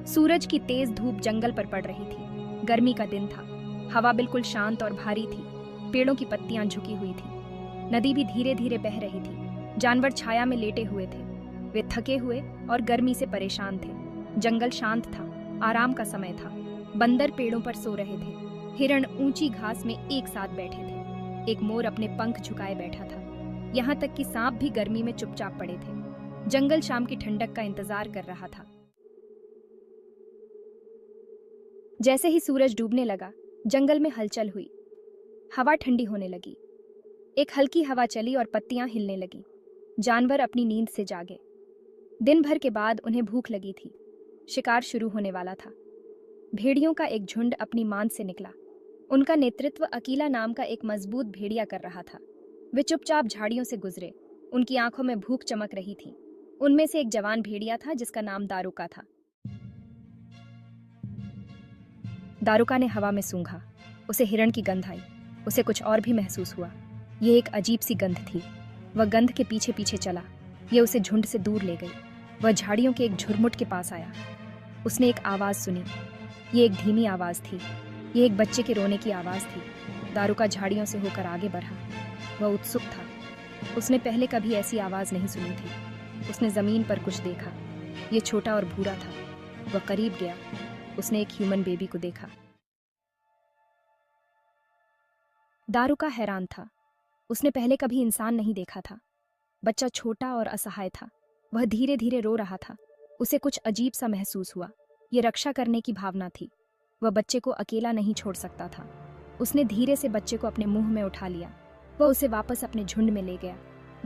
सूरज की तेज धूप जंगल पर पड़ रही थी। गर्मी का दिन था। हवा बिल्कुल शांत और भारी थी। पेड़ों की पत्तियां झुकी हुई थी। नदी भी धीरे धीरे बह रही थी। जानवर छाया में लेटे हुए थे। वे थके हुए और गर्मी से परेशान थे। जंगल शांत था। आराम का समय था। बंदर पेड़ों पर सो रहे थे। हिरण ऊंची घास में एक साथ बैठे थे। एक मोर अपने पंख झुकाए बैठा था। यहाँ तक कि सांप भी गर्मी में चुपचाप पड़े थे। जंगल शाम की ठंडक का इंतजार कर रहा था। जैसे ही सूरज डूबने लगा, जंगल में हलचल हुई। हवा ठंडी होने लगी। एक हल्की हवा चली और पत्तियां हिलने लगी। जानवर अपनी नींद से जागे। दिन भर के बाद उन्हें भूख लगी थी। शिकार शुरू होने वाला था। भेड़ियों का एक झुंड अपनी मांद से निकला। उनका नेतृत्व अकीला नाम का एक मजबूत भेड़िया कर रहा था। वे चुपचाप झाड़ियों से गुजरे। उनकी आंखों में भूख चमक रही थी। उनमें से एक जवान भेड़िया था जिसका नाम दारुका था। दारुका ने हवा में सूंघा। उसे हिरण की गंध आई। उसे कुछ और भी महसूस हुआ। ये एक अजीब सी गंध थी। वह गंध के पीछे पीछे चला। ये उसे झुंड से दूर ले गई। वह झाड़ियों के एक झुरमुट के पास आया। उसने एक आवाज सुनी। ये एक धीमी आवाज थी। ये एक बच्चे के रोने की आवाज थी। दारुका झाड़ियों से होकर आगे बढ़ा। वह उत्सुक था। उसने पहले कभी ऐसी आवाज नहीं सुनी थी। उसने जमीन पर कुछ देखा। ये छोटा और भूरा था। वह करीब गया। उसने एक ह्यूमन बेबी को देखा। दारुका हैरान था। उसने पहले कभी इंसान नहीं देखा था। बच्चा छोटा और असहाय था। वह धीरे धीरे रो रहा था। उसे कुछ अजीब सा महसूस हुआ। ये रक्षा करने की भावना थी। वह बच्चे को अकेला नहीं छोड़ सकता था। उसने धीरे से बच्चे को अपने मुंह में उठा लिया। वह उसे वापस अपने झुंड में ले गया।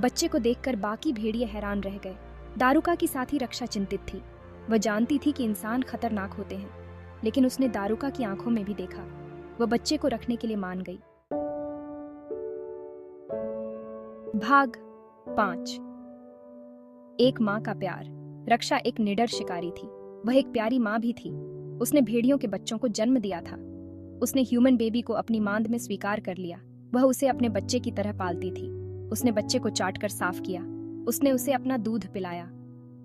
बच्चे को देखकर बाकी भेड़िए हैरान रह गए। दारुका की साथी रक्षा चिंतित थी। वह जानती थी कि इंसान खतरनाक होते हैं, लेकिन उसने दारुका की आंखों में भी देखा। वह बच्चे को रखने के लिए मान गई। भाग 5। एक माँ का प्यार। रक्षा एक निडर शिकारी थी। वह एक प्यारी माँ भी थी। उसने भेड़ियों के बच्चों को जन्म दिया था। उसने ह्यूमन बेबी को अपनी मांद में स्वीकार कर लिया। वह उसे अपने बच्चे की तरह पालती थी। उसने बच्चे को चाटकर साफ किया। उसने उसे अपना दूध पिलाया।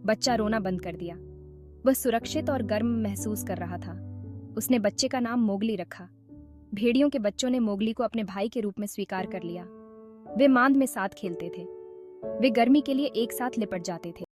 बच्चा रोना बंद कर दिया। वह सुरक्षित और गर्म महसूस कर रहा था। उसने बच्चे का नाम मोगली रखा। भेड़ियों के बच्चों ने मोगली को अपने भाई के रूप में स्वीकार कर लिया। वे मांद में साथ खेलते थे। वे गर्मी के लिए एक साथ लिपट जाते थे।